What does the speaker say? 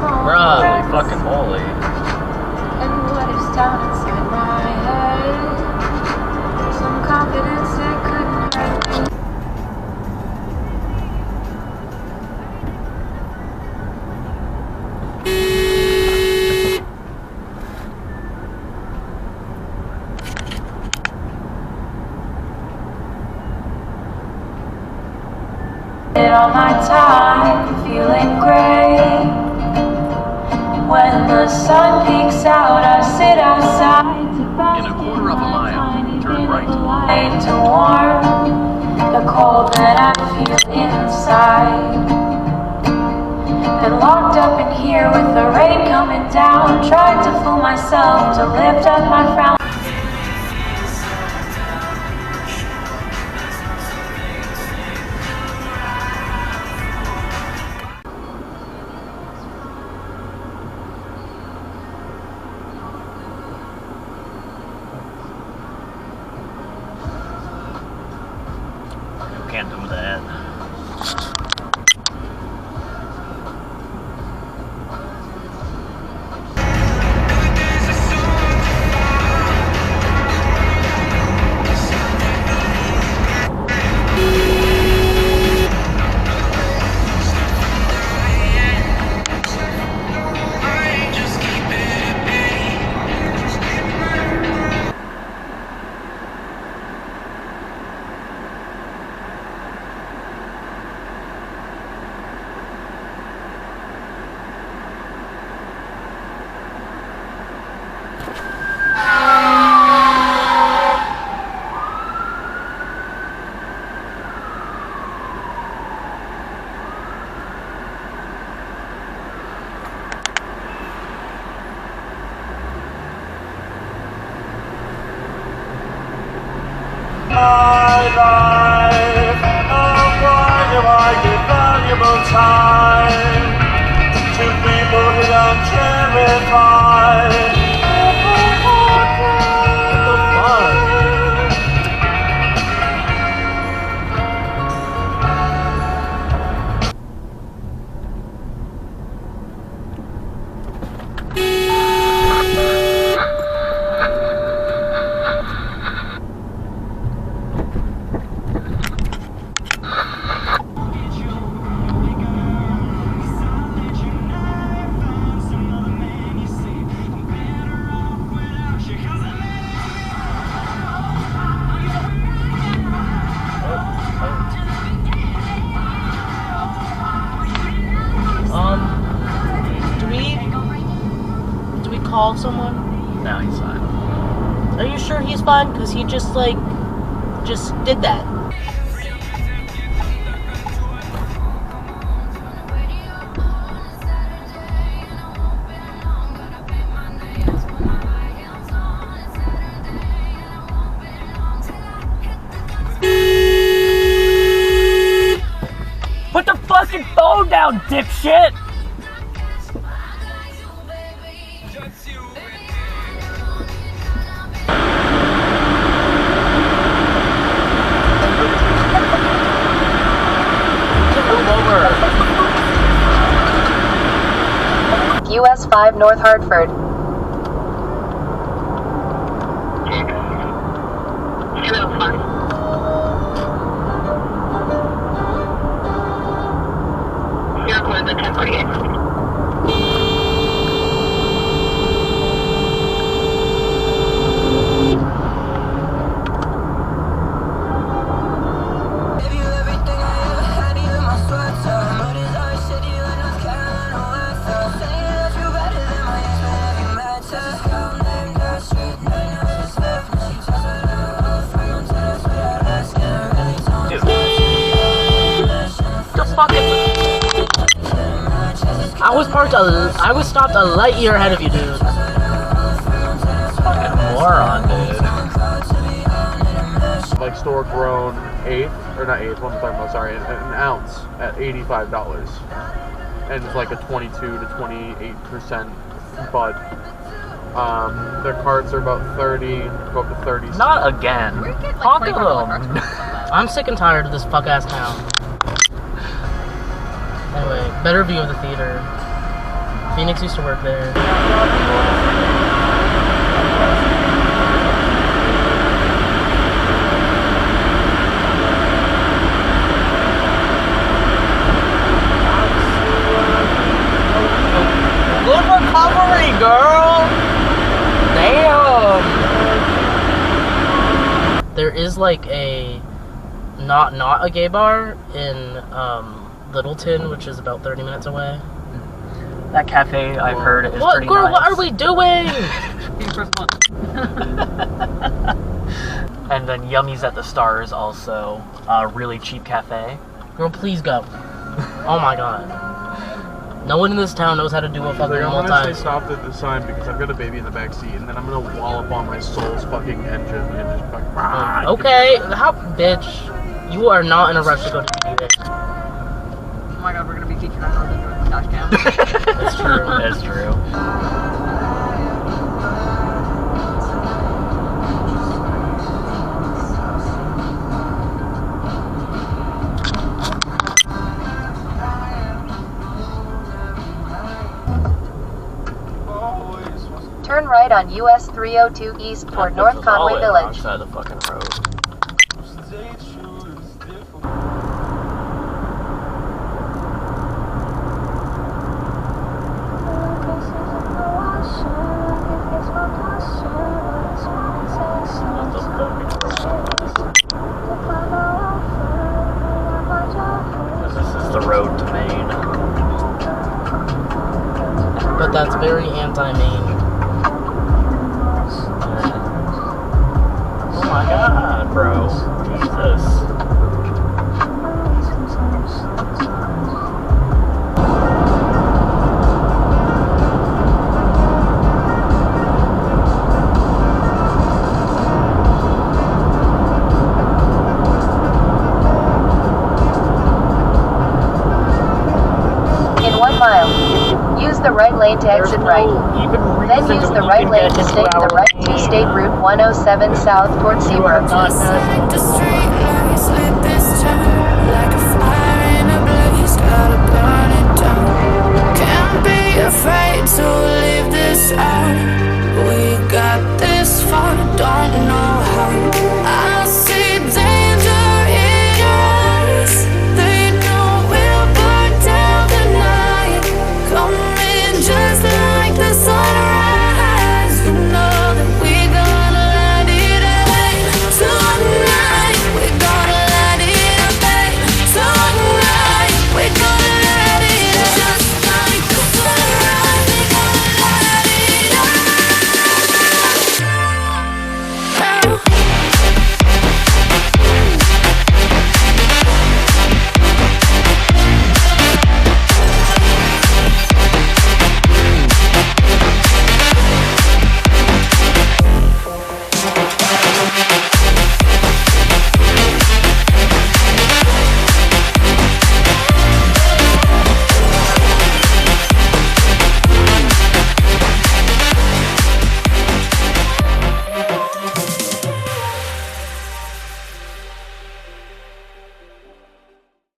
Holy fucking moly. And what is down inside my head? Some confidence that couldn't hurt me. All my time feeling great. When the sun peeks out, I sit outside to bask in a quarter of a mile, turn right. To warm the cold that I feel inside. Been locked up in here with the rain coming down. Tried to fool myself to lift up my frown. Can't do that. My life, oh why do I give valuable time to people who don't terrify? What the fuck? Do we call someone? No, he's fine. Are you sure he's fine? Because he just did that. Put the fucking phone down, dipshit! US 5 North Hartford. Here goes the 1048. I was stopped a light year ahead of you, dude. Fucking moron, dude. Like store grown eighth, or not eighth, what am I talking about, sorry, an ounce at $85. And it's like a 22 to 28% bud. Their carts are about 30, go up to 30. Not again. Fuck them. I'm sick and tired of this fuck-ass town. Anyway, better view of the theater. Phoenix used to work there. Good recovery, girl! Damn! There is like a not a gay bar in Littleton, which is about 30 minutes away. That cafe, I've heard, is What, pretty girl, nice. what are we doing? And then Yummy's at the Stars, also a really cheap cafe. Girl, please go. Oh my god. No one in this town knows how to do a fucking Like, I'm gonna multi. stay stopped at the sign because I've got a baby in the back seat, and then I'm gonna wallop on my soul's fucking engine and just fucking. Okay, how, bitch? You are not in a rush to go to DBA. Oh my god, we're gonna be featured on Northern Dashcam. That's true. That's true. Turn right on US 302 East toward North Conway Village. Outside the fucking road. This is the road to Maine. But that's very anti-Maine. Oh my god, bro. Jesus. In 1 mile, use the right lane to exit right. Then use the right lane to stay the right to State Route 107 south toward Seabrook. Just like the street lights lit this town, like a fire in a blaze, gotta burn it down. Can't be afraid to leave this out.